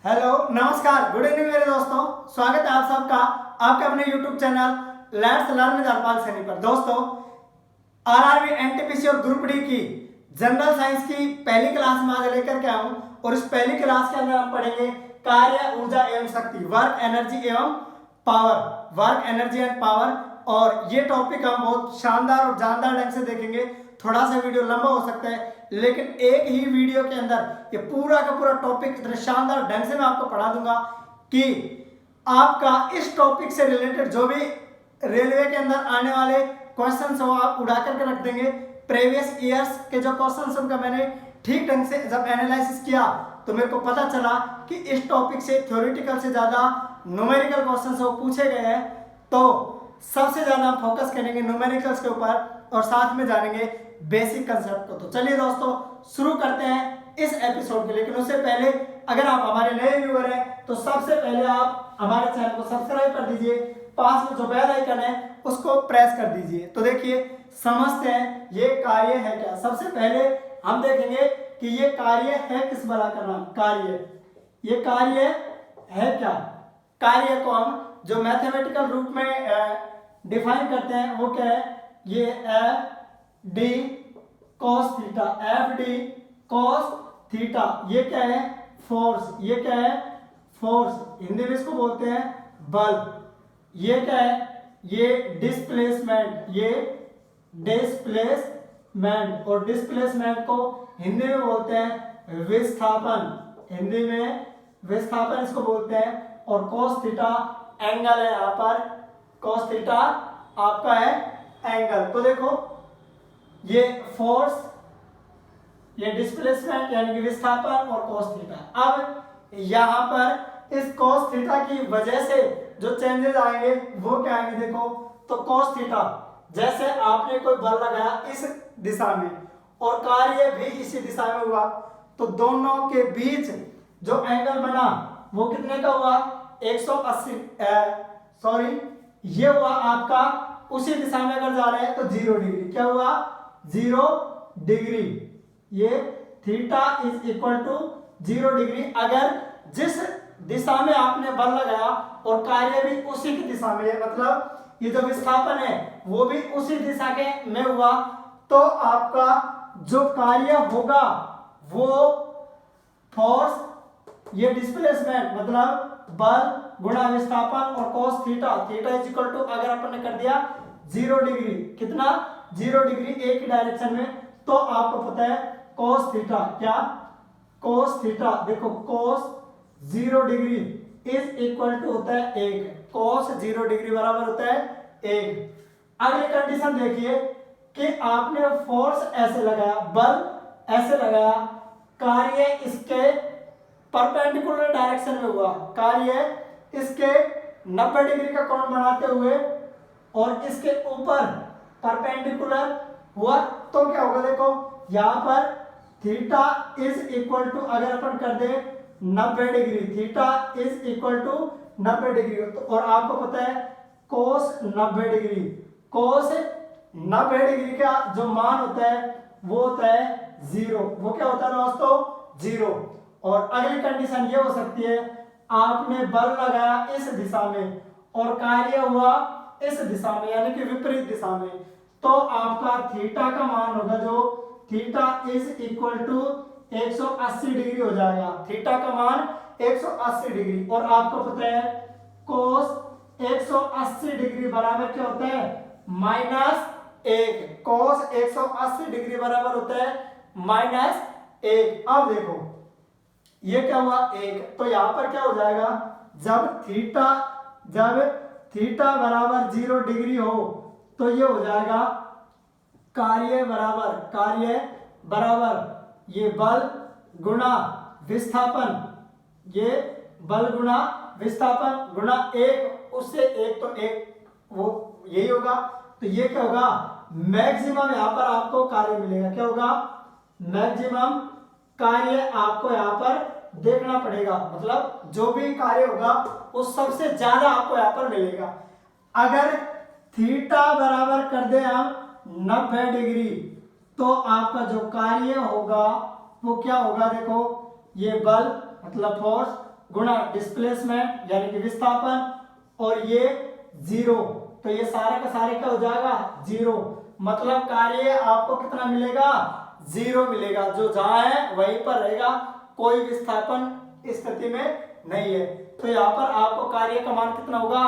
Hello नमस्कार good evening मेरे दोस्तों। स्वागत है आप सबका आपके अपने YouTube channel let's learn with Harpal Saini पर। दोस्तों आरआरबी एनटीपीसी और ग्रुप डी की जनरल साइंस की पहली क्लास में आज लेकर के आया हूं और इस पहली क्लास के अंदर हम पढ़ेंगे कार्य ऊर्जा एवं शक्ति, वर्क एनर्जी एवं power, work energy and power. और ये टॉपिक हम बहुत शानदार और जानदार ढंग से देखेंगे। थोड़ा सा वीडियो लंबा हो सकता है लेकिन एक ही वीडियो के अंदर ये पूरा का पूरा टॉपिक इतने शानदार ढंग से मैं आपको पढ़ा दूंगा कि आपका इस टॉपिक से रिलेटेड जो भी रेलवे के अंदर आने वाले क्वेश्चंस हो आप उड़ा करके रख देंगे। प्रीवियस ईयर्स के जो क्वेश्चंस उनका मैंने ठीक ढंग से जब एनालिसिस किया तो मेरे को पता चला कि इस टॉपिक से थ्योरेटिकल से ज्यादा न्यूमेरिकल क्वेश्चंस वो पूछे गए हैं। तो सबसे ज्यादा हम फोकस करेंगे न्यूमेरिकल्स के ऊपर और साथ में जानेंगे बेसिक कंसेप्ट को। तो चलिए दोस्तों शुरू करते हैं इस एपिसोड के। लेकिन उससे पहले अगर आप हमारे नए व्यूअर हैं तो सबसे पहले आप हमारे चैनल को सब्सक्राइब कर दीजिए, पास में जो बेल आइकन है उसको प्रेस कर दीजिए। तो देखिए समझते हैं ये कार्य है क्या। सबसे पहले हम देखेंगे कि ये कार्य है किस बला का नाम, कार्य। ये कार्य है क्या। कार्य को हम जो मैथमेटिकल रूप में डिफाइन करते हैं वो क्या है, ये F D cos theta, F D cos theta. ये क्या है, फोर्स। ये क्या है, फोर्स। हिंदी में इसको बोलते हैं बल। ये क्या है, ये डिस्प्लेसमेंट, ये डिस्प्लेसमेंट। और डिस्प्लेसमेंट को हिंदी में बोलते हैं विस्थापन। हिंदी में विस्थापन इसको बोलते हैं। और कॉस थीटा एंगल है, यहां पर कॉस थीटा आपका है एंगल। तो देखो ये फोर्स, ये डिस्प्लेसमेंट यानी कि विस्थापन और कॉस थीटा। अब यहां पर इस कॉस थीटा की वजह से जो चेंजेस आएंगे वो क्या आएंगे, देखो तो कॉस थीटा जैसे आपने कोई बल लगाया इस दिशा में और कार्य भी इसी दिशा में हुआ तो दोनों के बीच जो एंगल बना वो कितने का हुआ, 180 सॉरी ये हुआ आपका उसी दिशा में अगर जा रहे हैं तो 0 डिग्री। क्या हुआ, 0 डिग्री। ये theta is equal to 0 degree अगर जिस दिशा में आपने बल लगाया और कार्य भी उसी की दिशा में है, मतलब ये जो विस्थापन है वो भी उसी दिशा के में हुआ तो आपका जो कार्य होगा वो फोर्स, ये डिस्प्लेसमेंट मतलब बल गुणा विस्थापन और cos theta, theta is equal to अगर अपन ने कर दिया 0 डिग्री, कितना 0 डिग्री एक ही डायरेक्शन में, तो आपको पता है cos थीटा क्या, cos थीटा देखो cos 0 degree is equal to होता है 1, cos 0 डिग्री बराबर होता है 1। अगली कंडीशन देखिए कि आपने फोर्स ऐसे लगाया, बल ऐसे लगाया, कार्य इसके परपेंडिकुलर डायरेक्शन में हुआ, कार्य इसके 90 डिग्री का कोण बनाते हुए और इसके ऊपर परपेंडिकुलर हुआ तो क्या होगा, देखो यहां पर थीटा इज इक्वल टू अगर अपन कर दे 90 degree, theta is equal to 90 degree. और आपको पता है कोस 90 डिग्री, कोस 90 डिग्री का जो मान होता है वो होता है 0। वो क्या होता है दोस्तों, 0। और अगली कंडीशन ये हो सकती है आपने बल लगाया इस दिशा में और कार्य हुआ इस दिशा में यानी कि विपरीत दिशा में, तो आपका थीटा का मान होगा जो theta is equal to 180 degree हो जाएगा। थीटा का मान 180 डिग्री। और आपको पता है कोस 180 डिग्री बराबर क्या होता है, -1। कोस 180 डिग्री बराबर होता है -1। अब देखो ये क्या हुआ 1, तो यहां पर क्या हो जाएगा, जब थीटा बराबर 0 डिग्री हो तो ये हो जाएगा कार्य बराबर ये बल गुणा विस्थापन, ये बल गुणा विस्थापन गुणा 1, उससे 1 तो 1 वो यही होगा। तो ये क्या होगा, मैक्सिमम यहां पर आपको कार्य मिलेगा। क्या होगा, मैक्सिमम कार्य आपको यहां पर देखना पड़ेगा, मतलब जो भी कार्य होगा वो सबसे ज्यादा आपको यहां पर मिलेगा। अगर थीटा बराबर कर दे हम 90 डिग्री तो आपका जो कार्य होगा वो क्या होगा, देखो ये बल मतलब फोर्स गुणा डिस्प्लेसमेंट यानी कि विस्थापन, और ये 0, तो ये सारे का सारे क्या हो जाएगा 0, मतलब कार्य आपको कितना मिलेगा 0 मिलेगा, जो जहां है वहीं पर रहेगा, कोई विस्थापन स्थिति में नहीं है। तो यहाँ पर आपको कार्य का मान कितना होगा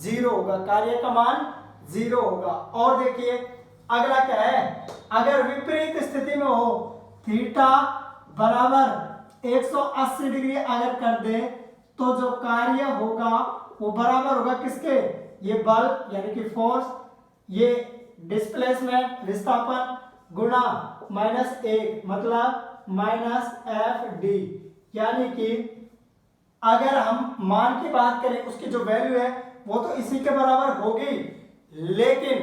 0 होगा, कार्य का मान 0 होगा। और देखिए अगला क्या है, अगर विपरीत स्थिति में हो, थीटा बराबर 180 डिग्री अगर कर दे, तो जो कार्य होगा वो बराबर होगा किसके, ये बल यानी कि फोर्स, ये डिस्प्लेसमेंट विस्थापन गुणा -1 मतलब -FD, यानी कि अगर हम मान की बात करें उसकी जो वैल्यू है वो तो इसी के बराबर होगी, लेकिन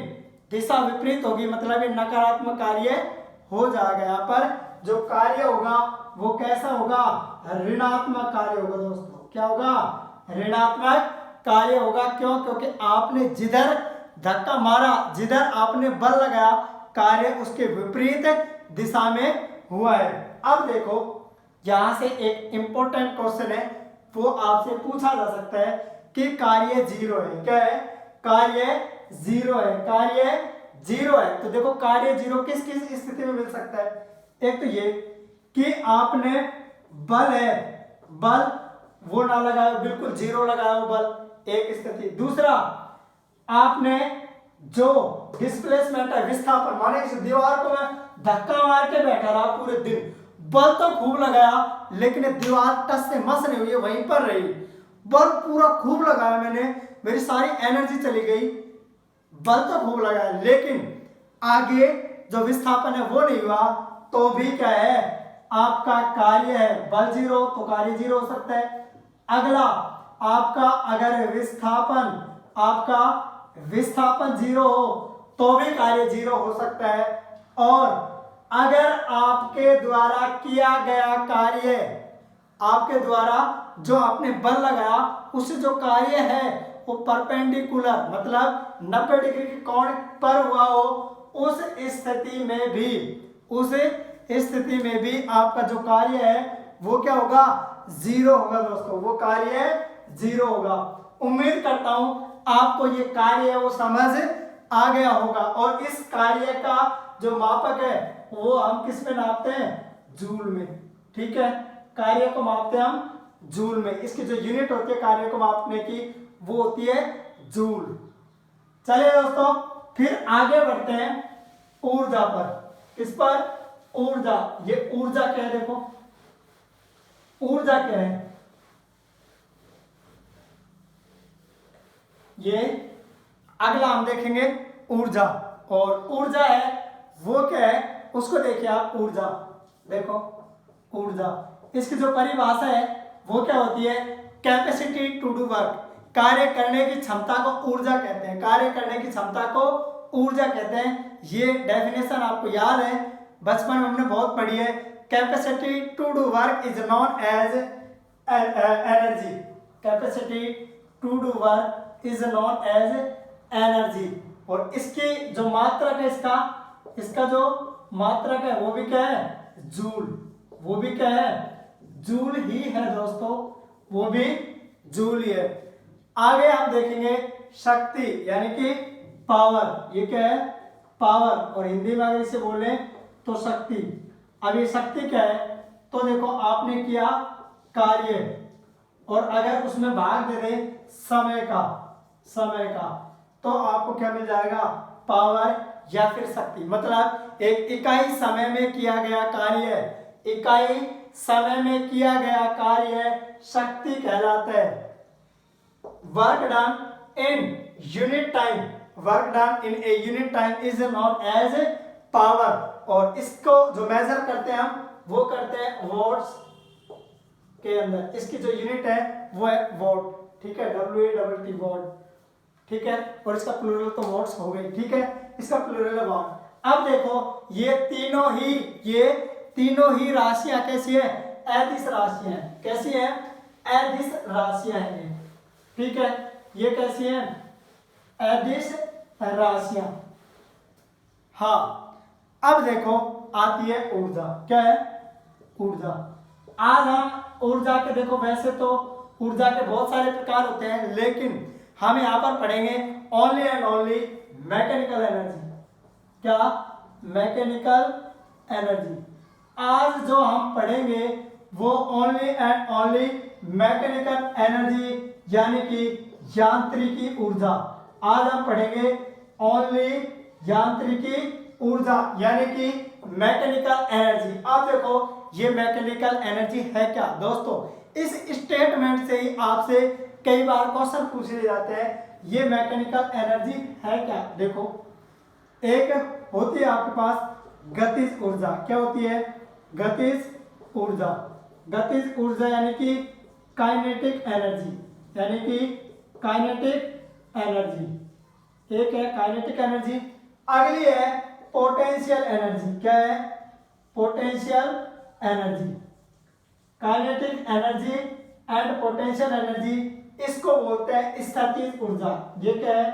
दिशा विपरीत होगी, मतलब ये नकारात्मक कार्य हो जाएगा। यहाँ पर जो कार्य होगा वो कैसा होगा, ऋणात्मक कार्य होगा दोस्तों। क्या होगा, ऋणात्मक कार्य होगा। क्यों, क्योंकि आपने जिधर धक्का मारा, जिधर आपने बल लगाया, कार्य उसके विपरीत दिशा में हुआ है। अब देखो यहां से एक इंपॉर्टेंट क्वेश्चन है, वो आपसे पूछा जा सकता है कि कार्य 0 है, क्या है, कार्य 0 है, कार्य 0 है। तो देखो कार्य 0 किस किस स्थिति में मिल सकता है, एक तो ये कि आपने बल है, बल वो ना लगाया, बिल्कुल 0 लगाया हो बल, एक स्थिति। दूसरा, आपने जो डिस्प्लेसमेंट है विस्थापन, माने इस दीवार को मैं धक्का मार के बैठा रहा पूरे दिन, बल तो खूब लगाया लेकिन दीवार टस से मस नहीं हुई, वहीं पर रही, बल पूरा खूब लगाया मैंने, मेरी सारी एनर्जी चली गई, बल तो खूब लगाया लेकिन आगे जो विस्थापन है वो नहीं हुआ, तो भी क्या है, आपका कार्य है बल 0, तो कार्य 0 हो सकता है। अगला, आपका अगर आपका विस्थापन 0 हो तो भी कार्य 0 हो सकता है। और अगर आपके द्वारा किया गया कार्य, आपके द्वारा जो आपने बल लगाया उससे जो कार्य है वो परपेंडिकुलर मतलब 90 डिग्री के कोण पर हुआ हो, उस स्थिति में भी आपका जो कार्य है वो क्या होगा 0 होगा दोस्तों, वो कार्य 0 होगा। उम्मीद करता हूं आपको ये कार्य है वो समझ आ गया होगा। और इस कार्य का जो मापक है वो हम किस में नापते हैं, जूल में, ठीक है, कार्य को मापते हैं हम जूल में। इसकी जो यूनिट होती है कार्य को मापने की वो होती है जूल। चलिए दोस्तों फिर आगे बढ़ते हैं ऊर्जा पर। किस पर, ऊर्जा। ये ऊर्जा क्या है, देखो ऊर्जा क्या है, ये अगला हम देखेंगे ऊर्जा। और ऊर्जा है वो क्या है, उसको देखिए आप, ऊर्जा देखो, ऊर्जा इसकी जो परिभाषा है वो क्या होती है, कैपेसिटी टू डू वर्क, कार्य करने की क्षमता को ऊर्जा कहते हैं, कार्य करने की क्षमता को ऊर्जा कहते हैं। ये डेफिनेशन आपको याद है, बचपन में हमने बहुत पढ़ी है, capacity to do work is known as energy, capacity to do work is known as energy. और इसकी जो मात्रक है, इसका जो मात्रक है वो भी क्या है, जूल, वो भी क्या है, जूल ही है दोस्तों, वो भी जूल ही है। आगे हम देखेंगे शक्ति यानी कि पावर, ये क्या है, पावर, और हिंदी में अगर इसे बोले तो शक्ति। अब ये शक्ति क्या है, तो देखो आपने किया कार्य और अगर उसमें भाग दे दे समय का, तो आपको क्या मिल जाएगा, पावर या फिर शक्ति। मतलब एक इकाई समय में किया गया कार्य, इकाई समय में किया गया कार्य शक्ति कहलाता है। Work done in unit time, work done in a unit time is known as power. और इसको जो मेजर करते हैं हम वो करते हैं वॉट्स के अंदर, इसकी जो यूनिट है वो है वॉट, ठीक है, WATT वॉट, ठीक है। और इसका प्लूरल तो वॉट्स हो गई, ठीक है, इसका प्लूरल है वॉट। अब देखो ये तीनों ही राशियां कैसी है, अदिश राशियां हैं, कैसी है, अदिश राशियां हैं ये, ठीक है, ये कैसी है, अदिश राशियां। हाँ, अब देखो आती है ऊर्जा, क्या है, ऊर्जा। आज हम ऊर्जा के देखो वैसे तो ऊर्जा के बहुत सारे प्रकार होते हैं, लेकिन हम यहाँ पर पढ़ेंगे only and only mechanical energy. क्या? Mechanical energy. आज जो हम पढ़ेंगे वो only and only mechanical energy यानी कि यांत्रिकी ऊर्जा। आज हम पढ़ेंगे ओनली यांत्रिकी ऊर्जा यानी कि मैकेनिकल एनर्जी। आप देखो ये मैकेनिकल एनर्जी है क्या दोस्तों? इस स्टेटमेंट से ही आपसे कई बार क्वेश्चन पूछे जाते हैं, ये मैकेनिकल एनर्जी है क्या? देखो, एक होती है आपके पास गतिज ऊर्जा। क्या होती है? गतिज ऊर्जा। गतिज ऊर्जा यानी कि काइनेटिक एनर्जी, यानी कि काइनेटिक एनर्जी। एक है काइनेटिक एनर्जी, अगली है पोटेंशियल एनर्जी। क्या है? Potential energy. Kinetic energy and potential energy, इसको बोलते हैं स्थितिज ऊर्जा। ये क्या है?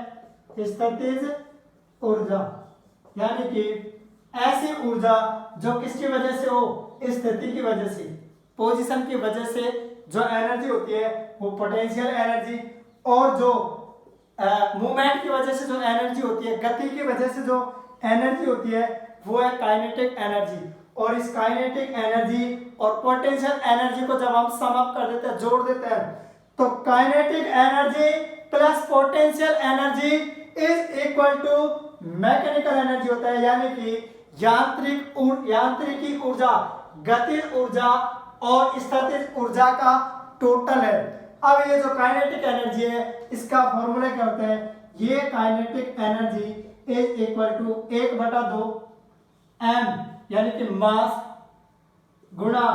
स्थितिज ऊर्जा यानी कि ऐसी ऊर्जा जो किसकी वजह से हो? स्थिति की वजह से, पोजीशन की वजह से जो एनर्जी होती है वो पोटेंशियल एनर्जी, और जो मूवमेंट की वजह से जो एनर्जी होती है, गति की वजह से जो एनर्जी होती है वो है काइनेटिक एनर्जी। और इस काइनेटिक एनर्जी और पोटेंशियल एनर्जी को जब हम सम अप कर देते हैं, जोड़ देते हैं, तो kinetic energy plus potential energy is equal to mechanical energy होता है, यानी कि यांत्रिकी ऊर्जा, गतिज ऊर्जा और स्थितिज ऊर्जा का टोटल है। अब ये जो काइनेटिक एनर्जी है इसका फॉर्मूला क्या होता है? ये kinetic energy is equal to 1/2 m यानी कि मास गुणा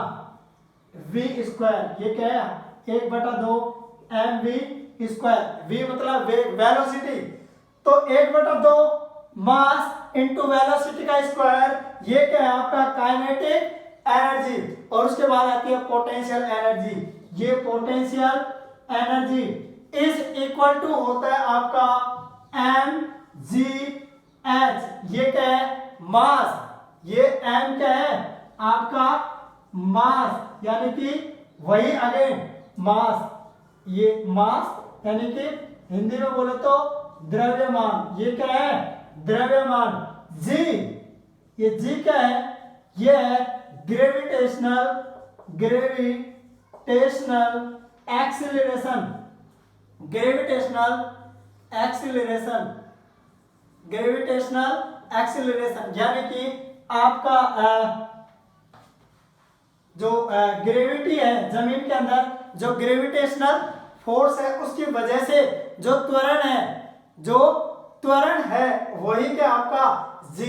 v स्क्वायर। ये क्या है? 1/2 mv स्क्वायर। v मतलब वेलोसिटी, तो 1/2 मास इंटू वेलोसिटी का स्क्वायर, ये क्या है? आपका काइनेटिक एनर्जी। और उसके बाद आती है पोटेंशियल एनर्जी। ये potential energy is equal to होता है आपका mgh। ये क्या है? मास। ये m क्या है? आपका मास, यानी कि वही अगेन मास। ये मास यानी कि हिंदी में बोले तो द्रव्यमान। ये क्या है? द्रव्यमान। g, ये g क्या है? ये है ग्रेविटेशनल एक्सीलरेशन। ग्रेविटेशनल एक्सीलरेशन यानी कि आपका जो ग्रेविटी है जमीन के अंदर, जो ग्रेविटेशनल फोर्स है उसकी वजह से जो त्वरण है वही क्या आपका g।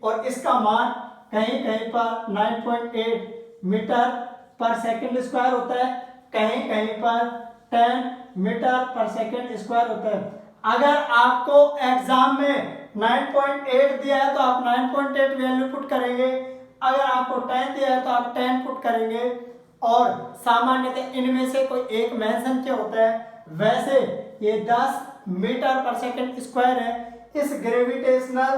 और इसका मान कहीं कहीं पर 9.8 मीटर पर सेकंड स्क्वायर होता है, कहीं कहीं पर 10 मीटर पर सेकंड स्क्वायर होता है। अगर आपको एग्जाम में 9.8 दिया है तो आप 9.8 वैल्यू पुट करेंगे, अगर आपको 10 दिया है तो आप 10 पुट करेंगे। और सामान्यतः इनमें से कोई एक मेंशन क्या होता है? वैसे ये 10 मीटर पर सेकंड स्क्वायर है। इस ग्रेविटेशनल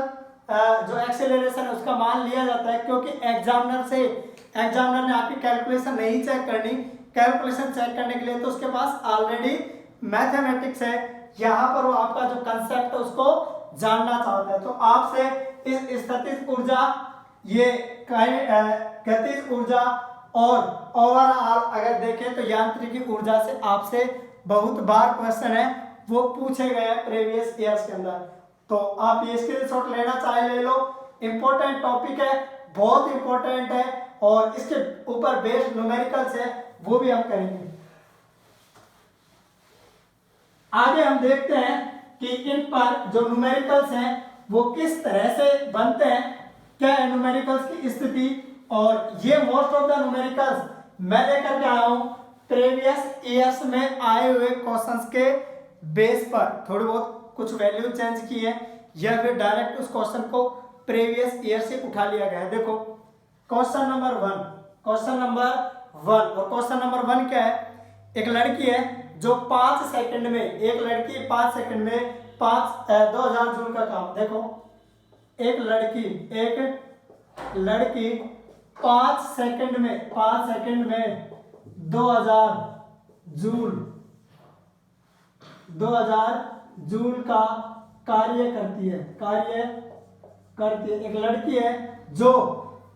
जो एक्सेलरेशन है उसका मान लिया जाता है, क्योंकि एग्जामिनर ने आपकी कैलकुलेशन नहीं चेक करनी। कैलकुलेशन चेक करने के लिए तो उसके पास ऑलरेडी मैथमेटिक्स है, यहाँ पर वो आपका जो कंसेप्ट है उसको जानना चाहता है। तो आपसे इस स्थितिज ऊर्जा, ये गतिज ऊर्जा और ओवरऑल अगर देखें तो यांत्रिकी ऊर्जा से आपसे बहुत बार क्वेश्चन है वो पूछे गए हैं प्रीवियस ईयर्स के अंदर। तो आप ये स्क्रीनशॉट लेना चाहे ले लो, इंपॉर्टेंट टॉपिक है, बहुत इंपॉर्टेंट है, और इसके ऊपर बेस्ड न्यूमेरिकल्स है वो भी हम करेंगे। आगे हम देखते हैं कि इन पर जो न्यूमेरिकल्स हैं वो किस तरह से बनते हैं, क्या है न्यूमेरिकल्स की स्थिति। और ये मोस्ट ऑफ द न्यूमेरिकल्स मैं लेकर के आया हूं प्रीवियस ईयर्स में आए हुए क्वेश्चंस के बेस पर। थोड़ी बहुत कुछ वैल्यू चेंज की है या फिर डायरेक्ट उस क्वेश्चन को प्रीवियस ईयर से उठा लिया गया है। देखो क्वेश्चन नंबर 1 और क्वेश्चन नंबर 1 क्या है? एक लड़की है जो 5 सेकंड में, एक लड़की 5 सेकंड में 2000 जूल का काम। देखो एक लड़की 5 सेकंड में 2000 जूल, 2000 जूल का कार्य करती है, एक लड़की है जो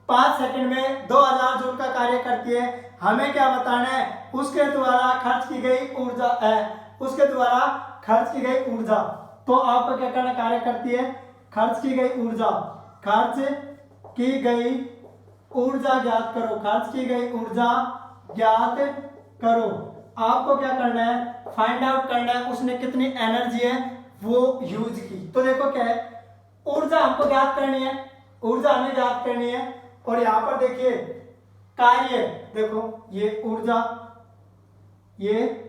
5 सेकंड में 2000 जूल का कार्य करती है। हमें क्या बताना है, उसके द्वारा खर्च की गई ऊर्जा है, उसके द्वारा खर्च की गई ऊर्जा। तो आपको क्या करना, कार्य करती है, खर्च की गई ऊर्जा, खर्च की गई ऊर्जा ज्ञात करो, खर्च की गई ऊर्जा ज्ञात करो। आपको क्या करना है, फाइंड आउट करना है उसने कितनी एनर्जी है वो यूज की। तो देखो क्या है, ऊर्जा हमको ज्ञात करनी है, ऊर्जा हमें ज्ञात करनी है। और यहां पर देखिए कार्य, देखो ये ऊर्जा, ये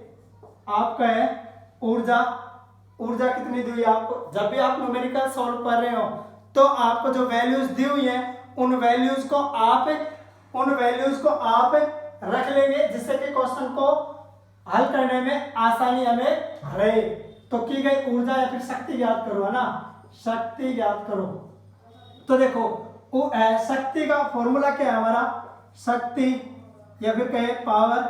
आपका है ऊर्जा, ऊर्जा कितनी दी हुई है आपको। जब भी आप न्यूमेरिकल सॉल्व कर रहे हो तो आपको जो वैल्यूज दी हुई है उन वैल्यूज को आप रख लेंगे, जिससे कि क्वेश्चन को हल करने में आसानी हमें रहे। तो की गई ऊर्जा या फिर शक्ति ज्ञात करो, है ना, शक्ति ज्ञात करो। तो देखो शक्ति का फॉर्मूला क्या है हमारा, शक्ति या फिर कहे पावर,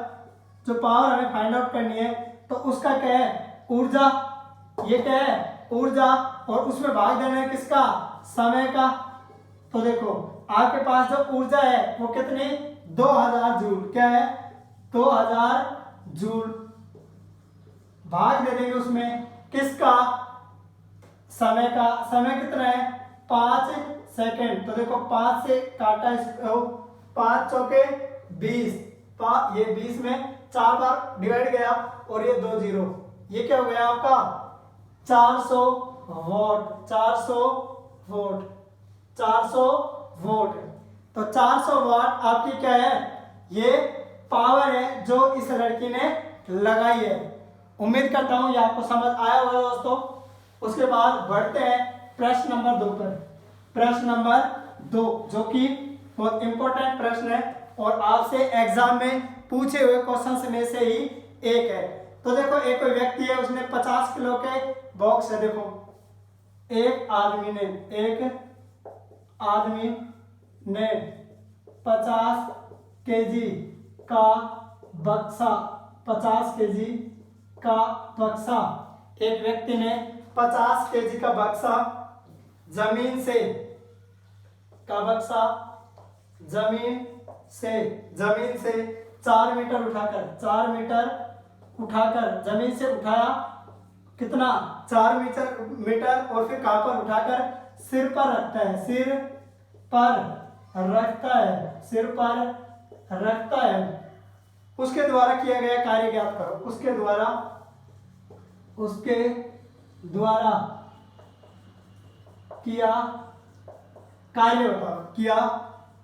जो पावर हमें फाइंड आउट करनी है तो उसका क्या है, ऊर्जा, ये क्या है ऊर्जा, और उसमें भाग देना है किसका, समय का। तो देखो आपके पास जो ऊर्जा है वो कितनी, 2000 जूल, क्या है 2000 जूल, भाग दे देंगे उसमें किसका, समय का। समय कितना है 5 सेकंड। तो देखो 5 से काटा इसको, 5 चौके 20, ये 20 में 4 बार डिवाइड गया और ये 2 जीरो, ये क्या हो गया आपका 400 वोल्ट, 400 वोल्ट, 400 वोल्ट। तो 400 वाट आपकी क्या है, ये पावर है जो इस लड़की ने लगाई है। उम्मीद करता हूं ये आपको समझ आया होगा दोस्तों। उसके बाद बढ़ते हैं प्रश्न नंबर 2 पर। प्रश्न नंबर 2 जो कि बहुत इंपॉर्टेंट प्रश्न है और आपसे एग्जाम में पूछे हुए क्वेश्चन में से ही एक है। तो देखो एक कोई व्यक्ति है, उसने 50 किलो के बॉक्स है, देखो एक आदमी ने 50 केजी का बक्सा, 50 केजी का बक्सा, एक व्यक्ति ने 50 केजी का बक्सा जमीन से 4 मीटर उठाकर जमीन से उठाया, कितना 4 मीटर और फिर कहां पर उठाकर सिर पर रखता है, उसके द्वारा किया गया कार्य ज्ञात करो। उसके द्वारा किया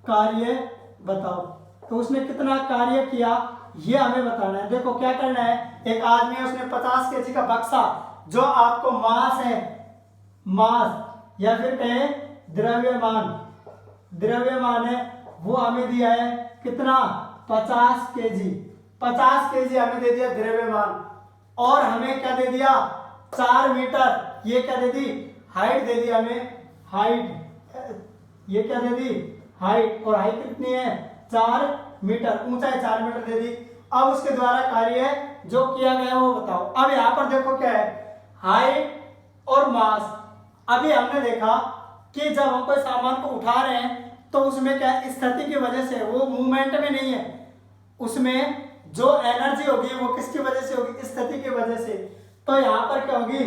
कार्य बताओ। तो उसने कितना कार्य किया ये हमें बताना है। देखो क्या करना है, एक आदमी है उसने 50 केजी का बक्सा, जो आपको मास या फिर कहें द्रव्यमान है, वो हमें दिया है कितना 50 केजी, 50 केजी हमें दे दिया द्रव्यमान, और हमें क्या दे दिया 4 मीटर, ये क्या दे दी हाइट दे दी हमें, ये क्या दे दी हाइट, और हाइट कितनी है 4 मीटर, ऊंचाई 4 मीटर दे दी। अब उसके द्वारा कार्य जो किया गया वो बताओ। अब यहां पर देखो क्या है, हाइट और मास। अभी हमने देखा कि जब हम कोई सामान को उठा रहे हैं तो उसमें क्या स्थिति की वजह से, वो मूवमेंट में नहीं है, उसमें जो एनर्जी होगी वो किसकी वजह से होगी, स्थिति की वजह से। तो यहां पर क्या होगी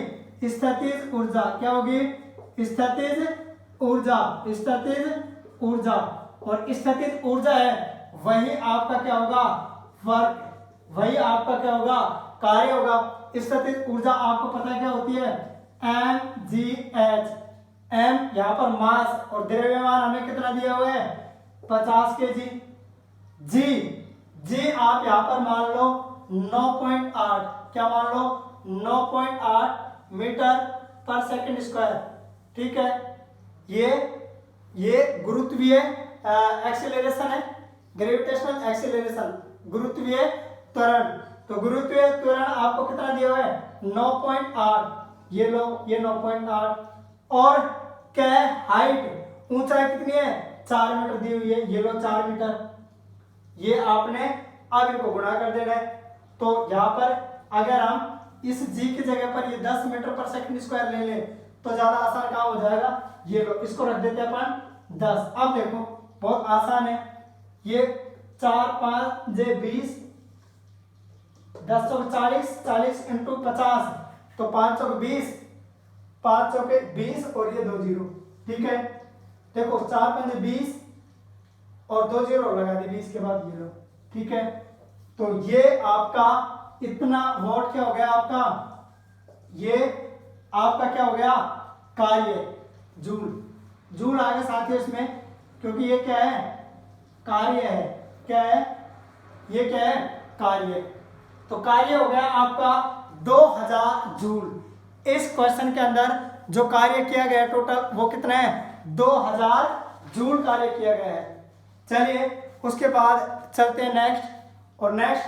स्थितिज ऊर्जा, क्या होगी स्थितिज ऊर्जा, और स्थितिज ऊर्जा है वही आपका क्या होगा वर्क, वही आपका क्या होगा कार्य होगा। स्थितिज ऊर्जा आपको पता है क्या होती है mgh, m यहाँ पर मास और द्रव्यमान हमें कितना दिया हुआ है 50 केजी, जी आप यहाँ पर मान लो 9.8, क्या मान लो 9.8 मीटर पर सेकंड स्क्वायर, ठीक है। ये गुरुत्वीय एक्सीलरेशन है, ग्रेविटेशनल एक्सीलरेशन, गुरुत्वीय त्वरण। तो गुरुत्वीय त्वरण आपको कितना दिया हुआ है 9.8, ये लो ये 9.8, और क्या है हाइट ऊंचाई कितनी है 4 मीटर दी हुई है, ये लो 4 मीटर, ये आपने अब इनको गुणा कर देना है। तो यहाँ पर अगर हम इस g की जगह पर ये 10 मीटर पर सेकंड स्क्वायर ले लें तो ज्यादा आसान काम हो जाएगा। ये लो, इसको रख देते हैं अपन 10। अब देखो बहुत आसान है, ये 4 5 जे 20, 10 चौक 40, 40 इंटू 50 तो 5 चौक 20, 5 चौके 20 और ये 2 जीरो। ठीक है, देखो 4 5 20 और 2 जीरो लगा दी 20 के बाद जीरो। ठीक है, तो ये आपका इतना वॉट क्या हो गया आपका, ये आपका क्या हो गया कार्य, जूल। जूल आगे साथ ही इसमें, क्योंकि ये क्या है कार्य है, क्या है ये, क्या है कार्य। तो कार्य हो गया आपका 2000 जूल। इस क्वेश्चन के अंदर जो कार्य किया गया टोटल वो कितना है, 2000 जूल कार्य किया गया है। चलिए उसके बाद चलते हैं नेक्स्ट, और नेक्स्ट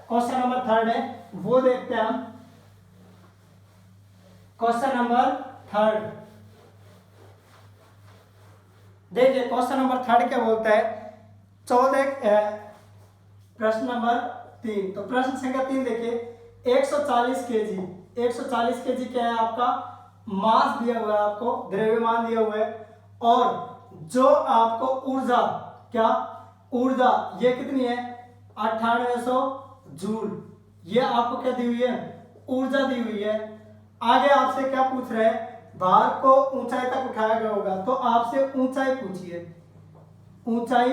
क्वेश्चन नंबर 3 है वो देखते हैं हम। क्वेश्चन नंबर 3 देखिए, क्वेश्चन नंबर 3 क्या बोलता है, 14 प्रश्न नंबर 3। तो प्रश्न संख्या 3 देखिए, 140 केजी, 140 केजी क्या है आपका मास दिया हुआ है, आपको द्रव्यमान दिया हुआ है, और जो आपको ऊर्जा, क्या ऊर्जा ये कितनी है 9800 जूल, ये आपको क्या दी हुई है ऊर्जा दी हुई है। आगे आपसे क्या पूछ रहे हैं, भार को ऊंचाई तक उठाया गया होगा, तो आपसे ऊंचाई पूछिए, ऊंचाई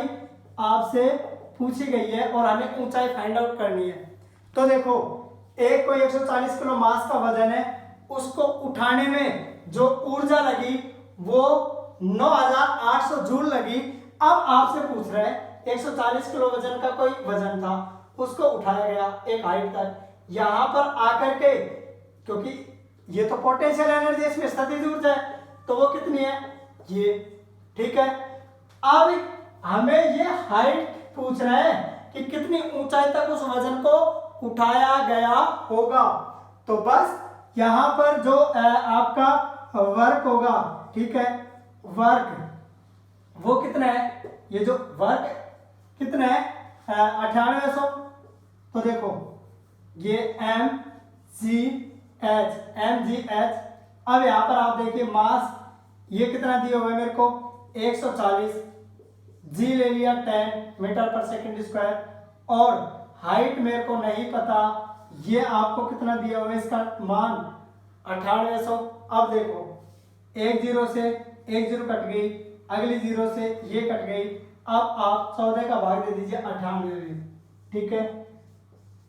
आपसे पूछी गई है और हमें ऊंचाई फाइंड आउट करनी है। तो देखो एक कोई 140 किलो मास का वजन है, उसको उठाने में जो ऊर्जा लगी वो 9800 जूल लगी। अब आपसे पूछ रहे हैं 140 किलो वजन का कोई वजन था, उसको उठाया गया एक हाइट तक, यहां पर आकर के, क्योंकि ये तो पोटेंशियल एनर्जी इसमें स्थितिज ऊर्जा है, तो वो कितनी है ये। ठीक है, अब हमें ये हाइट पूछ रहा है कि कितनी ऊंचाई तक उस वजन को उठाया गया होगा। तो बस यहां पर जो आपका वर्क होगा, ठीक है, वर्क वो कितना है, ये जो वर्क कितना है 9800। तो देखो ये mgh। अब यहां पर आप देखिए मास ये कितना दिया हुआ है मेरे को 140, जी ले लिया 10 मीटर पर सेकंड स्क्वायर, और हाइट मेरे को नहीं पता, ये आपको कितना दिया हुआ है इसका मान 9800। अब देखो एक जीरो से एक जीरो कट गई, अगली जीरो से ये कट गई, अब आप 14 का भाग दे दीजिए 98। ठीक है,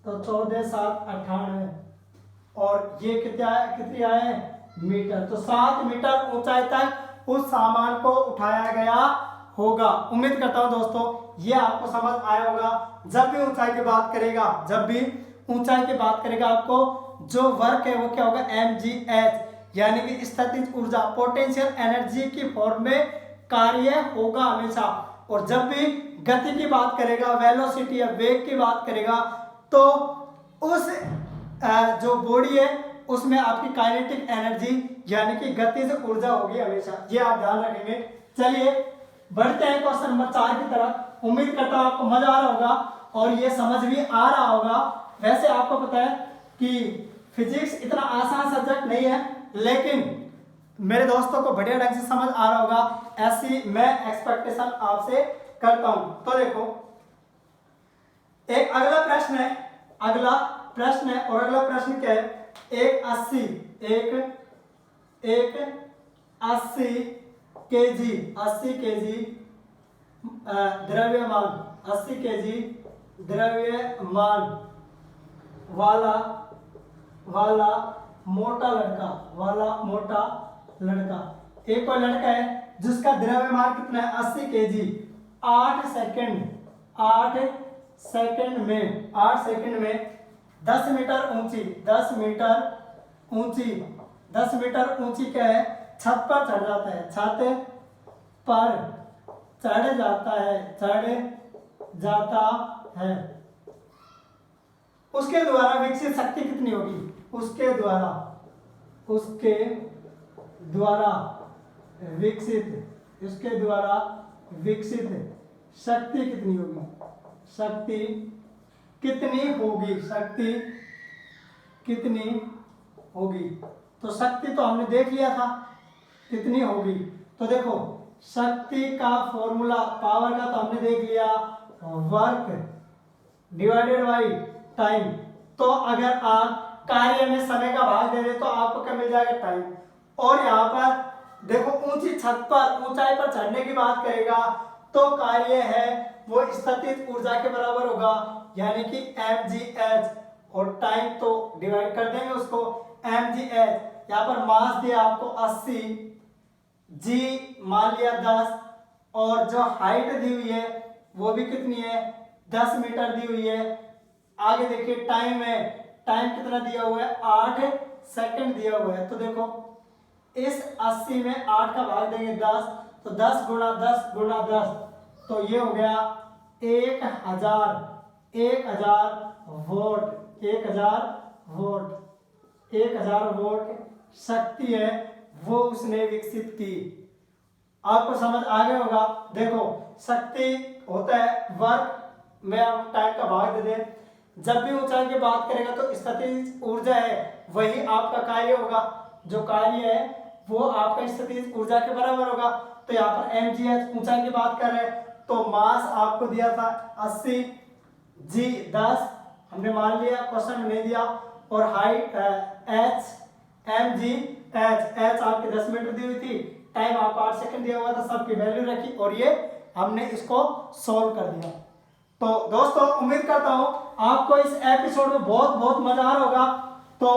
तो 14 7 98, और ये कितनी आए मीटर, तो 7 मीटर ऊंचाई तक उस सामान को उठाया गया होगा। उम्मीद करता हूं दोस्तों ये आपको समझ आया होगा। जब भी ऊंचाई की बात करेगा, जब भी ऊंचाई की बात करेगा, आपको जो वर्क है वो क्या होगा mgh, यानी कि स्थितिज ऊर्जा, पोटेंशियल एनर्जी की फॉर्म में कार्य होगा हमेशा। और जब भी गति की बात करेगा, वेलोसिटी या वेग की बात करेगा, तो उस जो बॉडी है उसमें आपकी काइनेटिक एनर्जी यानी कि गतिज ऊर्जा होगी हमेशा, ये आप ध्यान रखेंगे। चलिए बढ़ते हैं क्वेश्चन नंबर 4 की तरफ। उम्मीद करता हूं आपको मजा आ रहा होगा और ये समझ भी आ रहा होगा। वैसे आपको पता है कि फिजिक्स इतना आसान सब्जेक्ट नहीं है, लेकिन मेरे दोस्तों को बढ़िया ढंग से समझ आ रहा होगा, ऐसी मैं एक्सपेक्टेशन आपसे करता हूं। तो देखो एक अगला प्रश्न है, अगला प्रश्न है, और अगला प्रश्न क्या है, एक 80 केजी द्रव्यमान, 80 केजी द्रव्यमान वाला मोटा लड़का, एक और लड़का है जिसका द्रव्यमान कितना है 80 केजी, 8 सेकंड में 10 मीटर ऊंची क्या है, छत पर चढ़ जाता है, छत पर चढ़ जाता है। उसके द्वारा विकसित शक्ति कितनी होगी, उसके द्वारा विकसित शक्ति कितनी होगी, शक्ति कितनी होगी, शक्ति कितनी होगी। तो शक्ति तो हमने देख लिया था कितनी होगी। तो देखो शक्ति का फॉर्मूला पावर का तो हमने देख लिया, वर्क डिवाइडेड बाई टाइम। तो अगर आप कार्य में समय का भाग दे दें तो आपको क्या मिल जाएगा, टाइम। और यहाँ पर देखो ऊंची छत पर ऊंचाई पर चढ़ने की बात करेगा तो कार्य है वो स्थितिज ऊर्जा के बराबर होगा, यानी कि mgh, और टाइम तो डिवाइड कर देंगे उसको mgh। यहाँ पर मास दिया आपको 80, g मान लिया 10, और जो हाइट दी हुई है वो भी कितनी है, 10 मीटर दी हुई है। आगे देखिए टाइम है, टाइम कितना दिया हुआ है, 8 सेकंड दिया हुआ है। तो देखो इस 80 में 8 का भाग देंगे 10, तो 10 गुणा 10 गुणा 10, तो ये हो गया 1000 वोल्ट, 1000 वोल्ट शक्ति है वो उसने विकसित की। आपको समझ आ गया होगा। देखो शक्ति होता है वर्क में हम टाइम का भाग दे दें, जब भी ऊंचाई की बात करेगा तो स्थितिज ऊर्जा है वही आपका कार्य होगा, जो कार्य है वो आपका स्थितिज ऊर्जा के बराबर होगा। तो यहाँ पर mgh ऊंचाई की बात कर रहे हैं तो मास आपको दिया था 80, g 10 हमने मान लिया, क्वेश्चन में नहीं दिया, और हाइट h mgh आपके 10 मीटर दी हुई थी, टाइम आपको 8 सेकंड दिया हुआ था, सबकी वैल्यू रखी और ये हमने इसको सॉल्व कर दिया। तो दोस्तों उम्मीद करता हूं आपको इस एपिसोड में बहुत बहुत मजा आ रहा होगा। तो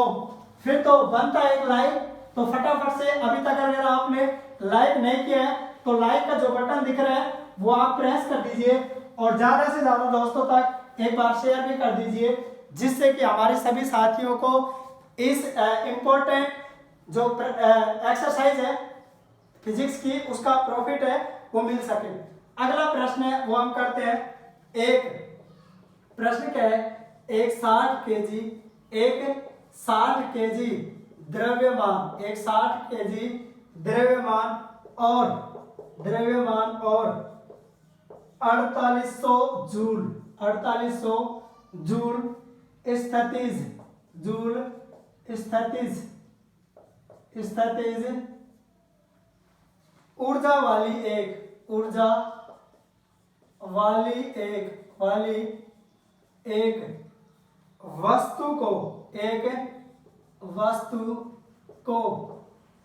फिर तो बनता है एक लाइक, तो फटाफट से अभी तक अगर आपने लाइक नहीं किया है तो लाइक का जो बटन दिख रहा है वो आप प्रेस कर दीजिए, और ज्यादा से ज्यादा दोस्तों तक एक बार शेयर भी कर दीजिए, जिससे कि हमारे सभी साथियों को इस इम्पोर्टेंट जो एक्सरसाइज है फिजिक्स की उसका प्रॉफिट है वो मिल सके। अगला प्रश्न है वो हम करते हैं। एक प्रश्न क्या है, एक 60 केजी द्रव्यमान, एक 60 केजी द्रव्यमान और 4800 जूल स्थितिज ऊर्जा वाली एक वस्तु को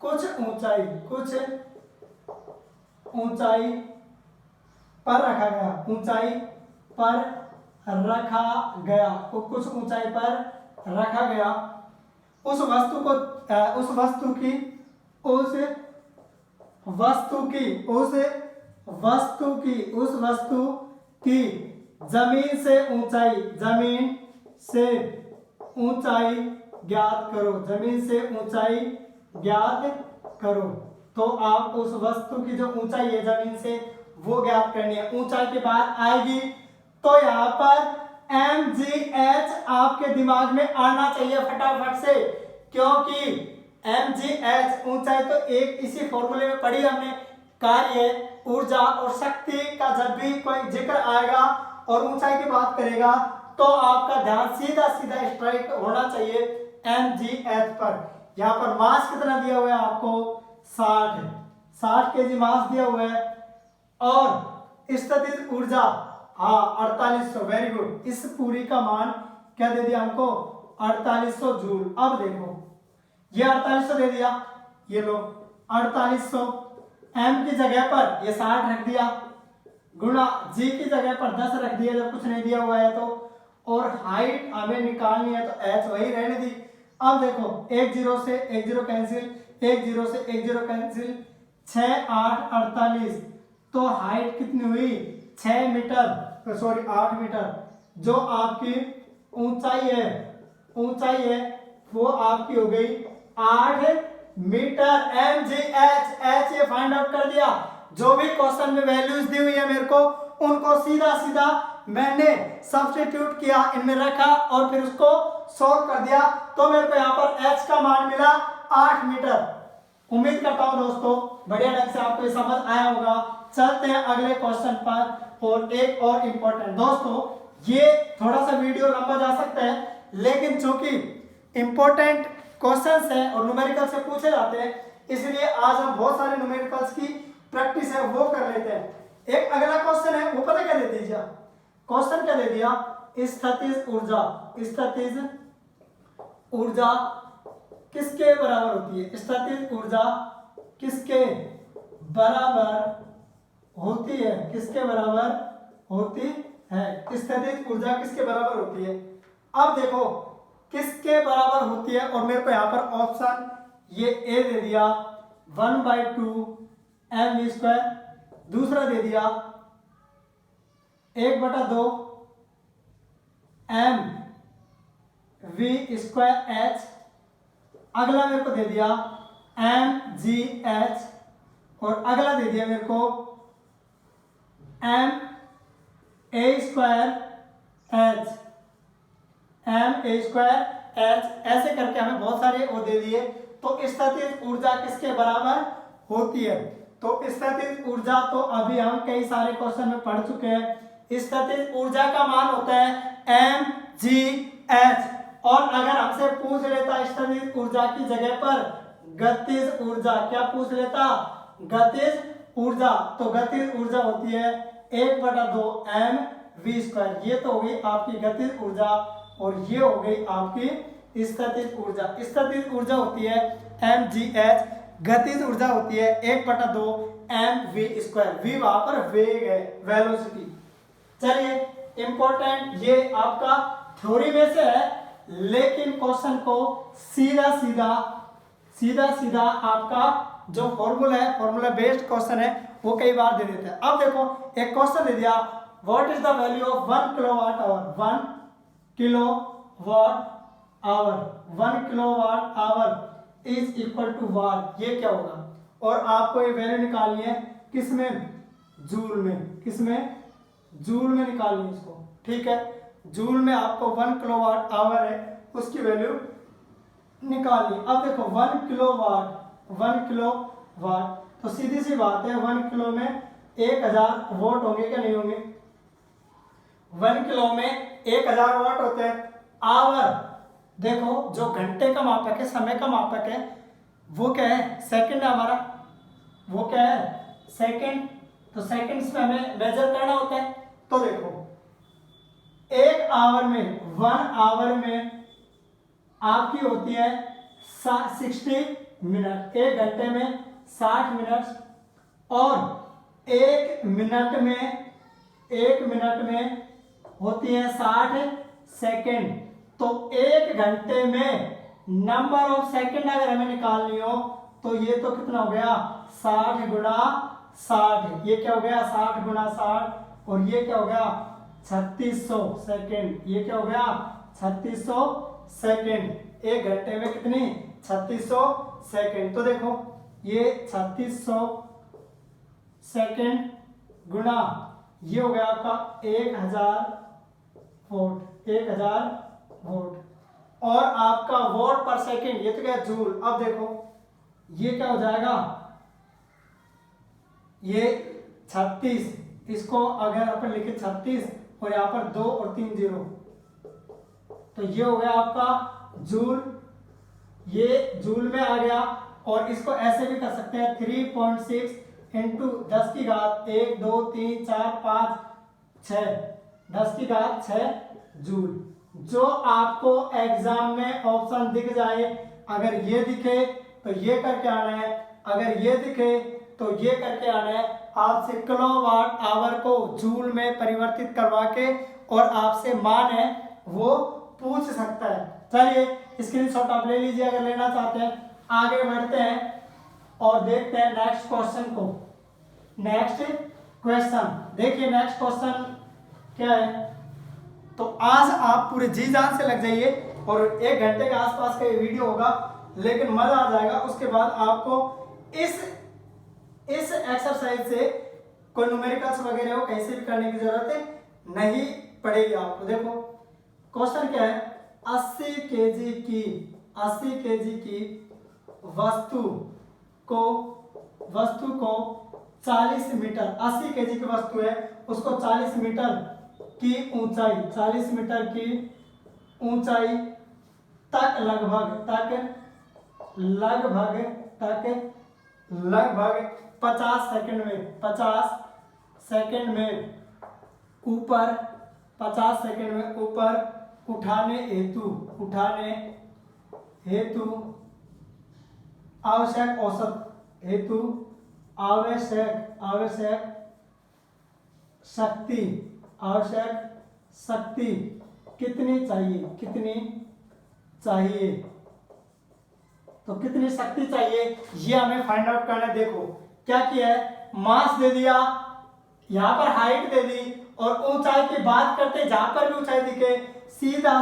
कुछ ऊंचाई पर रखा गया, कुछ ऊंचाई पर रखा गया, उस वस्तु की जमीन से ऊंचाई ज्ञात करो। तो आप उस वस्तु की जो ऊंचाई है जमीन से वो ज्ञात करनी है। ऊंचाई के बाद आएगी तो यहाँ पर mgh आपके दिमाग में आना चाहिए फटाफट से, क्योंकि mgh ऊंचाई तो एक इसी फॉर्मूले में पढ़ी हमने, कार्य ऊर्जा और शक्ति का जब भी कोई जिक्र आएगा और ऊंचाई की बात करेगा तो आपका ध्यान सीधा स्ट्राइक होना चाहिए mgh पर। यहाँ पर मास कितना दिया हुआ है आपको, 60 केजी मास दिया हुआ है, और स्थितिज ऊर्जा 4800, वेरी गुड। इस पूरी का मान क्या दे दिया हमको, 4800 जूल। अब देखो ये 4800 दे दिया, ये लो 4800, m की जगह पर ये 60 रख दिया, गुणा g की जगह पर 10 रख दिया जब कुछ नहीं दिया हुआ है तो, और हाइट हमें निकालनी है तो h वही रहने दी। अब देखो 1 0 से 1 0 कैंसिल, 1 0 से 1 0 कैंसिल, 6 8 48, तो हाइट कितनी हुई 6 मीटर, सॉरी 8 मीटर। जो आपकी ऊंचाई है वो आपकी हो गई 8 मीटर। mgh ये फाइंड आउट कर दिया। जो भी क्वेश्चन में वैल्यूज दी हुई है मेरे को उनको सीधा मैंने सब्स्टिट्यूट किया, इनमें रखा और फिर उसको सॉल्व कर दिया, तो मेरे को यहाँ पर h का मान मिला 8 मीटर। उम्मीद करता हूँ दोस्तों बढ़िया ढंग से आपको ये समझ आया होगा। चलते हैं अगले क्वेश्चन पर, और एक और इम्पोर्टेंट दोस्तों ये थोड़ा सा वीडियो लंबा जा सकता है, लेकिन चूंकि इंपॉर्टेंट क्वेश्चंस हैं और न्यूमेरिकल से पूछे जाते हैं, इसलिए आज हम बहुत सारे न्यूमेरिकल्स की प्रैक्टिस है वो कर लेते हैं। एक अगला क्वेश्चन है, वो पता क्या दे दीजिए, क्वेश्चन क्या दे दिया, स्थितिज ऊर्जा, स्थितिज ऊर्जा किसके बराबर होती है, स्थितिज ऊर्जा किसके बराबर होती है, किसके बराबर होती है, स्थितिज ऊर्जा किसके बराबर होती है। अब देखो किसके बराबर होती है, और मेरे को यहां पर ऑप्शन ये ए दे दिया 1/2 mv², दूसरा दे दिया 1/2 mv²h, अगला मेरे को दे दिया mgh, और अगला दे दिया मेरे को ma²h, ऐसे करके हमें बहुत सारे वो दे दिए। तो स्थितिज ऊर्जा किसके बराबर होती है, तो स्थितिज ऊर्जा तो अभी हम कई सारे क्वेश्चन में पढ़ चुके हैं। स्थितिज ऊर्जा का मान होता है mgh, और अगर हमसे पूछ लेता स्थितिज ऊर्जा की जगह पर गतिज ऊर्जा, क्या पूछ लेता, गतिज ऊर्जा, तो गतिज ऊर्जा होती है 1/2 mv²। ये तो हो गई आपकी गतिज ऊर्जा, और ये हो गई आपकी स्थितिज ऊर्जा। स्थितिज ऊर्जा होती है mgh, गतिज ऊर्जा होती है 1/2 mv²। v वहां पर वेग है, वेलोसिटी। चलिए इंपॉर्टेंट ये आपका थ्योरी में से है, लेकिन क्वेश्चन को सीधा सीधा आपका जो फॉर्मूला है, फॉर्मूला बेस्ड क्वेश्चन है, वो कई बार दे देते हैं। अब देखो एक क्वेश्चन दे दिया, what is the value of 1 kilowatt hour, 1 kilowatt hour, 1 kilowatt hour is equal to watt, ये क्या होगा, और आपको ये वैल्यू निकालनी है किसमें, जूल में, किसमें, जूल में निकालनी है इसको, ठीक है। जूल में आपको 1 किलोवाट आवर है, उसकी वैल्यू निकालनी। अब देखो 1 किलोवाट, 1 किलोवाट, तो सीधी सी बात है 1 किलो में 1000 वोट होंगे क्या नहीं होंगे, 1 किलो में 1000 वाट होते हैं। आवर देखो जो घंटे का मापक है, समय का मापक है, वो क्या है, सेकंड है हमारा, वो क्या है, सेकंड, तो सेकंड्स में हमें मेजर करना होता है। तो देखो 1 आवर में, 1 आवर में आपकी होती है 60 मिनट, 1 घंटे में 60 मिनट, और 1 मिनट में, 1 मिनट में होती है 60 सेकेंड। तो 1 घंटे में नंबर ऑफ सेकेंड अगर हमें निकालनी हो, तो ये तो कितना हो गया 60 गुणा 60, ये क्या हो गया 60 गुणा 60, और ये क्या हो गया 3600 सेकेंड, ये क्या हो गया 3600 सेकेंड। 1 घंटे में कितनी 3600 सेकेंड। तो देखो ये 3600 सेकेंड गुणा ये हो गया आपका 1000 वोट, 1000 वोट, और आपका वोट पर सेकेंड, ये तो क्या जूल। अब देखो ये क्या हो जाएगा, ये 36, इसको अगर अपन लिखे 36 और यहाँ पर 2 और 3 जीरो, तो ये हो गया आपका जूल, ये जूल में आ गया। और इसको ऐसे भी कर सकते हैं 3.6 इंटू 10 की घात 1 2 3 4 5 6, 10 की घात 6 जूल। जो आपको एग्जाम में ऑप्शन दिख जाए, अगर ये दिखे तो ये करके आना है, अगर ये दिखे तो ये करके आना है। आपसे किलोवाट आवर को जूल में परिवर्तित करवा के और आपसे मान है वो पूछ सकता है। चलिए स्क्रीनशॉट आप ले लीजिए अगर लेना चाहते हैं। आगे बढ़ते हैं और देखते हैं नेक्स्ट क्वेश्चन को। नेक्स्ट क्वेश्चन देखिए, नेक्स्ट क्वेश्चन क्या है। तो आज आप पूरे जी जान से लग जाइए और 1 घंटे के आसपास का ये वीडियो होगा, लेकिन मजा आ जाएगा। उसके बाद आपको इस एक्सरसाइज से कोई न्यूमेरिकल्स वगैरह हो कहीं से भी करने की जरूरत नहीं पड़ेगी आपको। देखो क्वेश्चन क्या है, 80 केजी की वस्तु को 40 मीटर, 80 केजी की वस्तु है उसको 40 मीटर की ऊंचाई, 40 मीटर की ऊंचाई तक लगभग 50 सेकंड में, 50 सेकंड में ऊपर, 50 सेकंड में ऊपर उठाने हेतु आवश्यक औसत हेतु आवश्यक शक्ति कितनी चाहिए, तो कितनी शक्ति चाहिए ये हमें फाइंड आउट करना है। देखो क्या किया है, मास दे दिया, यहाँ पर हाइट दे दी, और ऊंचाई की बात करते जहां पर भी ऊंचाई दिखे सीधा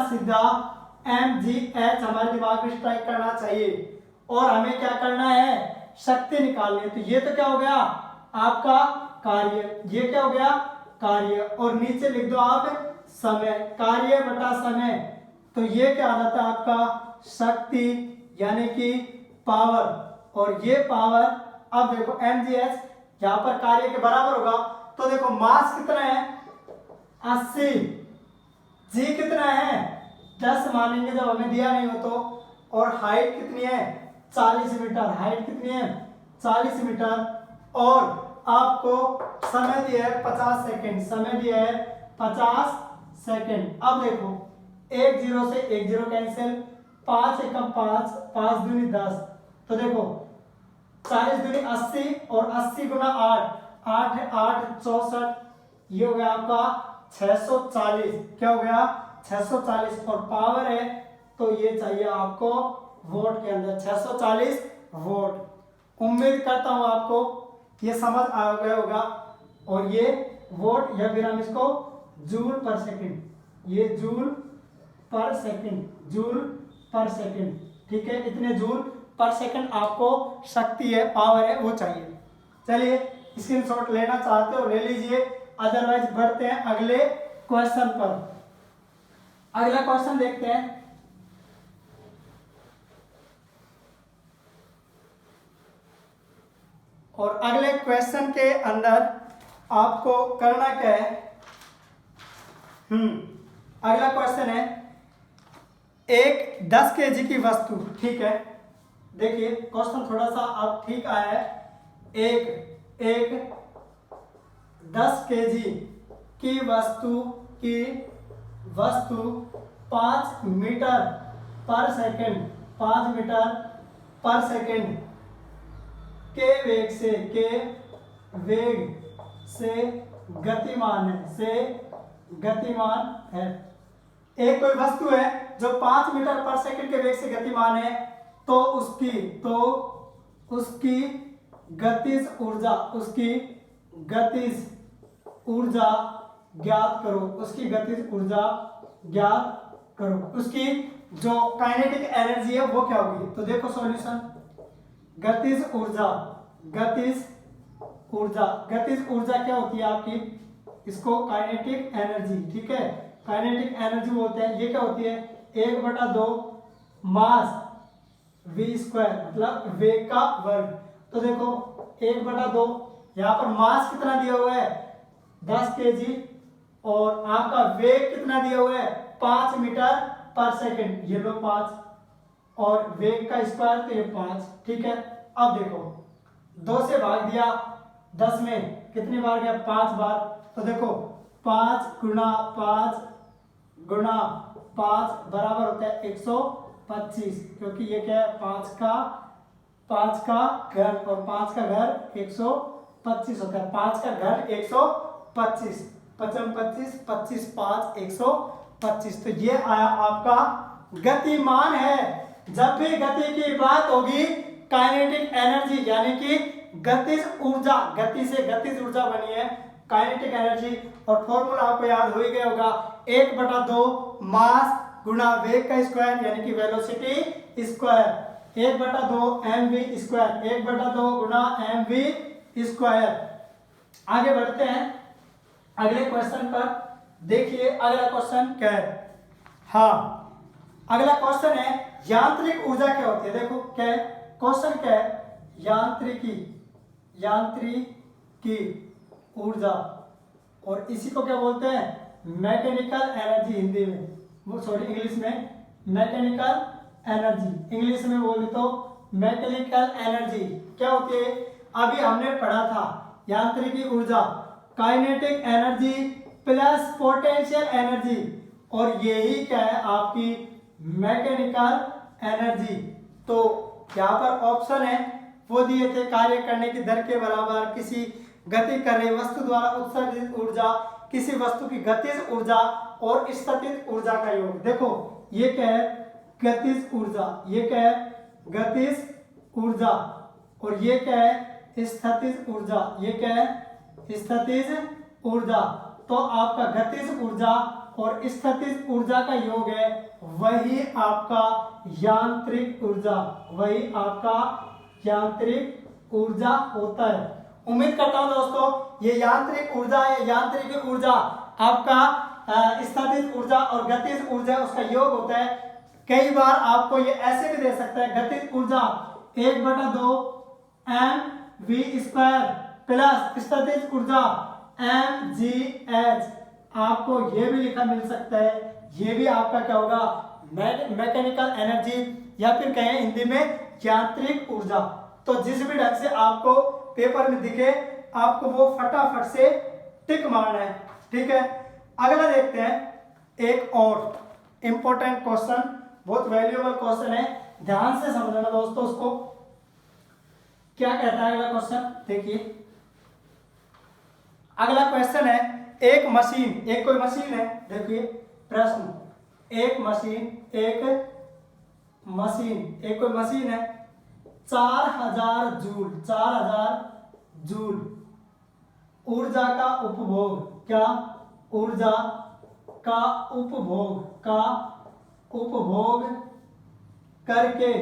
mgh हमारे दिमाग में स्ट्राइक करना चाहिए, और हमें क्या करना है, शक्ति निकालनी है। तो ये तो क्या हो गया आपका कार्य, ये क्या हो गया कार्य, और नीचे लिख दो आप समय, कार्य बटा समय, तो ये क्या आ जाता है आपका शक्ति यानी कि पावर, और ये पावर अब देखो mgh यहाँ पर कार्य के बराबर होगा, तो देखो मास कितना है 80, जी कितना है 10 मानेंगे जब हमें दिया नहीं हो तो, और हाइट कितनी है 40 मीटर, हाइट कितनी है 40 मीटर, और आपको समय दिया है 50 सेकंड, समय दिया है 50 सेकंड। अब देखो 1 0 से 1 0 कैंसिल, 5 एकम 5, 5 दूनी 10, तो देखो 40 दूनी 80, और 80 गुना 8, 8 है 8 64, ये हो गया आपका 640, क्या हो गया 640, और पावर है तो ये चाहिए आपको वोट के अंदर 640 वोट। उम्मीद करता हूं आपको ये समझ आ गया होगा, और ये वोट या फिर हम इसको जूल पर सेकंड, ये जूल पर सेकंड, ठीक है, इतने जूल पर सेकंड आपको शक्ति है, पावर है वो चाहिए। चलिए स्क्रीनशॉट लेना चाहते हो ले लीजिए, अदरवाइज बढ़ते हैं अगले क्वेश्चन पर। अगला क्वेश्चन देखते हैं, और अगले क्वेश्चन के अंदर आपको करना क्या है, अगला क्वेश्चन है एक 10 केजी की वस्तु, ठीक है, देखिए क्वेश्चन थोड़ा सा अब ठीक आया है, एक 10 केजी की वस्तु 5 मीटर पर सेकंड के वेग से गतिमान है। एक कोई वस्तु है जो 5 मीटर पर सेकंड के वेग से गतिमान है, तो उसकी गतिज ऊर्जा ज्ञात करो, उसकी जो काइनेटिक एनर्जी है वो क्या होगी। तो देखो सॉल्यूशन, गतिज ऊर्जा क्या होती है आपकी, इसको काइनेटिक एनर्जी, ठीक है, काइनेटिक एनर्जी बोलते हैं। ये क्या होती है 1/2 मास v², मतलब वेग का वर्ग। तो देखो 1/2, यहाँ पर मास कितना दिया हुआ है 10 केजी, और आपका वेग कितना दिया हुआ है 5 मीटर पर सेकंड, ये लो 5, और वेग का स्क्वायर तो ये 5, ठीक है। अब देखो 2 से भाग दिया 10 में, कितनी बार गया 5 बार, तो देखो 5 गुना 5 बराबर होता है 125, क्योंकि ये क्या है 5 का घर, और 5 का घर 125 होता है, 5 का घर 125, 55 25 25 5 125। तो ये आया आपका गतिमान है। जब भी गति की बात होगी काइनेटिक एनर्जी यानी कि गतिज ऊर्जा, गति से गतिज ऊर्जा बनी है काइनेटिक एनर्जी, और फॉर्मूला आपको याद हो ही गया होगा 1/2 मास गुणा वेग का स्क्वायर यानी कि वेलोसिटी स्क्वायर, 1/2 mv स्क्वायर, 1/2 गुणा mv स्क्वायर। आगे बढ़ते हैं अगले क्वेश्चन पर। देखिए अगला क्वेश्चन क्या है, अगला क्वेश्चन है यांत्रिक ऊर्जा क्या होती है। देखो क्या है क्वेश्चन, क्या है यांत्रिकी ऊर्जा, और इसी को क्या बोलते हैं मैकेनिकल एनर्जी हिंदी में, वो सॉरी इंग्लिश में मैकेनिकल एनर्जी, इंग्लिश में बोले तो मैकेनिकल एनर्जी क्या होती है? अभी हमने पढ़ा था यांत्रिकी ऊर्जा, kinetic energy plus potential energy, और यही क्या है आपकी मैकेनिकल एनर्जी। तो यहाँ पर ऑप्शन है वो दिए थे, कार्य करने की दर के बराबर किसी गति कर रही वस्तु द्वारा उत्सर्जित ऊर्जा, किसी वस्तु की गतिज ऊर्जा और स्थितिज ऊर्जा का योग। देखो ये क्या है? गतिज ऊर्जा, ये क्या है? गतिज ऊर्जा, और ये क्या है? स्थितिज ऊर्जा, ये क्या है? स्थितिज ऊर्जा। तो आपका गतिज ऊर्जा और स्थितिज ऊर्जा का योग है वही आपका यांत्रिक ऊर्जा, वही आपका यांत्रिक ऊर्जा होता है। उम्मीद करता हूं दोस्तों ये यांत्रिक ऊर्जा है, यांत्रिक ऊर्जा आपका स्थितिज ऊर्जा और गतिज ऊर्जा उसका योग होता है। कई बार आपको ये ऐसे भी दे सकता है, गतिज ऊर्जा 1/2 mv² प्लस स्थितिज ऊर्जा mgh, आपको ये भी लिखा मिल सकता है। ये भी आपका क्या होगा? मैकेनिकल एनर्जी, या फिर कहें हिंदी में यांत्रिक ऊर्जा। तो जिस भी ढंग से आपको पेपर में दिखे आपको वो फटाफट से टिक मारना है, ठीक है। अगला देखते हैं एक और इंपॉर्टेंट क्वेश्चन, बहुत वैल्यूएबल क्वेश्चन है, ध्यान से समझना दोस्तों उसको। क्या कहता है अगला क्वेश्चन? देखिए अगला क्वेश्चन है, एक मशीन, एक कोई मशीन है, देखिए प्रश्न, एक कोई मशीन है 4000 जूल, 4000 जूल ऊर्जा का उपभोग, क्या? ऊर्जा का उपभोग करके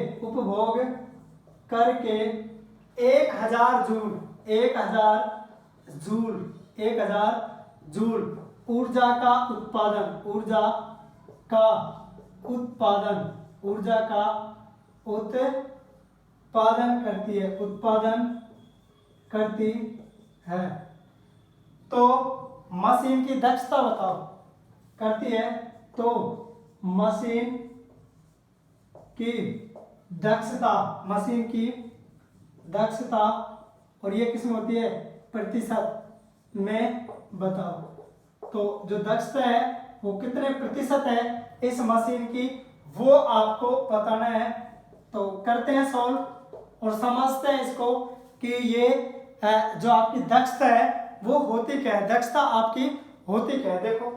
1000 जूल ऊर्जा का उत्पादन करती है। तो मशीन की दक्षता बताओ, करती है, तो मशीन की दक्षता और ये किसमें होती है? प्रतिशत में बताओ। तो जो दक्षता है वो कितने प्रतिशत है इस मशीन की, वो आपको बताना है। तो करते हैं सॉल्व और समझते हैं इसको कि ये जो आपकी दक्षता है वो होती क्या है, दक्षता आपकी होती क्या है। देखो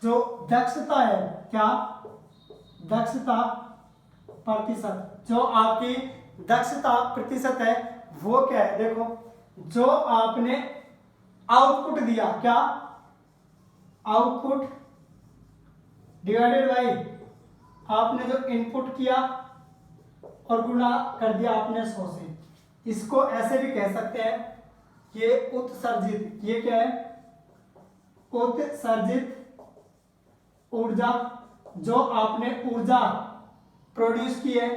जो दक्षता है, क्या? दक्षता प्रतिशत, जो आपकी दक्षता प्रतिशत है वो क्या है? देखो जो आपने आउटपुट दिया, क्या? आउटपुट डिवाइडेड बाई आपने जो इनपुट किया और गुणा कर दिया आपने 100 से। इसको ऐसे भी कह सकते हैं, ये उत्सर्जित, ये क्या है? उत्सर्जित ऊर्जा, जो आपने ऊर्जा प्रोड्यूस की है,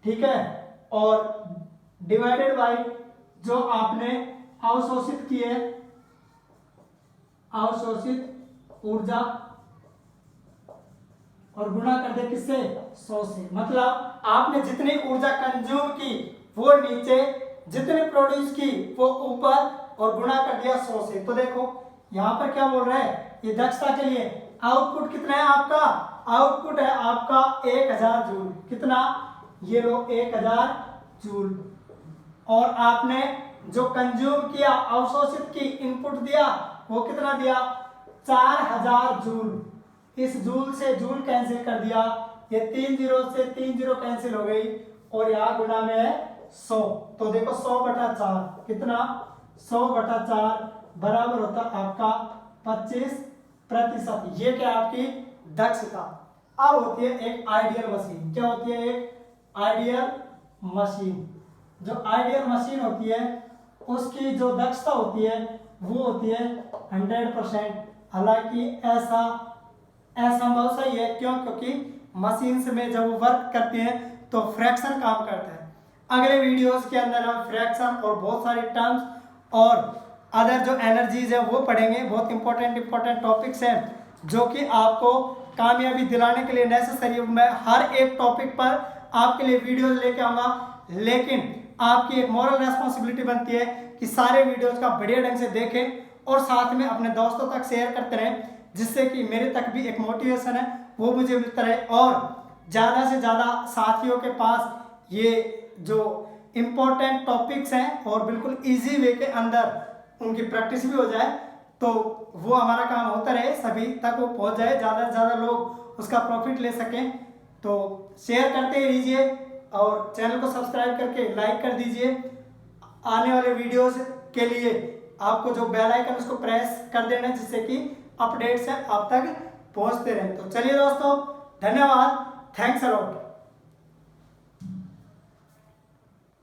ठीक है, और डिवाइडेड बाई जो आपने अवशोषित की है, अवशोषित ऊर्जा, और गुणा कर दे किससे? 100 से। मतलब आपने जितनी ऊर्जा कंज्यूम की वो नीचे, जितनी प्रोड्यूस की वो ऊपर, और गुणा कर दिया 100 से। तो देखो यहां पर क्या बोल रहा है, ये दक्षता के लिए आउटपुट कितना है आपका? आउटपुट है आपका 1000 जूल। कितना? ये लो 1000 जूल। और आपने जो कंज्यूम किया, अवशोषित की, इनपुट दिया, वो कितना दिया? 4000 जूल। इस जूल से जूल कैंसिल कर दिया, ये 3 जीरो से 3 जीरो कैंसिल हो गई, और यहाँ गुणा में है 100। तो देखो 100/4 कितना? 100/4 बराबर होता आपका 25%। ये क्या आपकी दक्षता। अब होती है एक आइडियल मशीन। क्या होती है? एक आइडियल मशीन। जो आइडियल मशीन होती है उसकी जो दक्षता होती है वो होती है 100%। हालांकि ऐसा असंभव सही है, क्यों? क्योंकि मशीन में जब वो वर्क करती हैं तो फ्रैक्शन काम करता है। अगले वीडियोस के अंदर हम फ्रैक्शन और बहुत सारे टर्म्स और अदर जो एनर्जीज है वो पढ़ेंगे। बहुत इंपॉर्टेंट टॉपिक्स हैं जो कि आपको कामयाबी दिलाने के लिए नेसेसरी। मैं हर एक टॉपिक पर आपके लिए वीडियोस लेके आऊँगा, लेकिन आपकी एक मॉरल रेस्पॉन्सिबिलिटी बनती है कि सारे वीडियोस का बढ़िया ढंग से देखें और साथ में अपने दोस्तों तक शेयर करते रहें, जिससे कि मेरे तक भी एक मोटिवेशन है वो मुझे मिलता रहे और ज़्यादा से ज़्यादा साथियों के पास ये जो इम्पोर्टेंट टॉपिक्स हैं और बिल्कुल इजी वे के अंदर उनकी प्रैक्टिस भी हो जाए, तो वो हमारा काम होता रहे, सभी तक वो पहुंच जाए, ज़्यादा से ज़्यादा लोग उसका प्रॉफिट ले सकें। तो शेयर करते रहिए और चैनल को सब्सक्राइब करके लाइक कर दीजिए। आने वाले वीडियोस के लिए आपको जो बेल आइकन उसको प्रेस कर देना, जिससे कि अपडेट्स है आप तक पहुंचते रहें। तो चलिए दोस्तों, धन्यवाद, थैंक्स अ लॉट।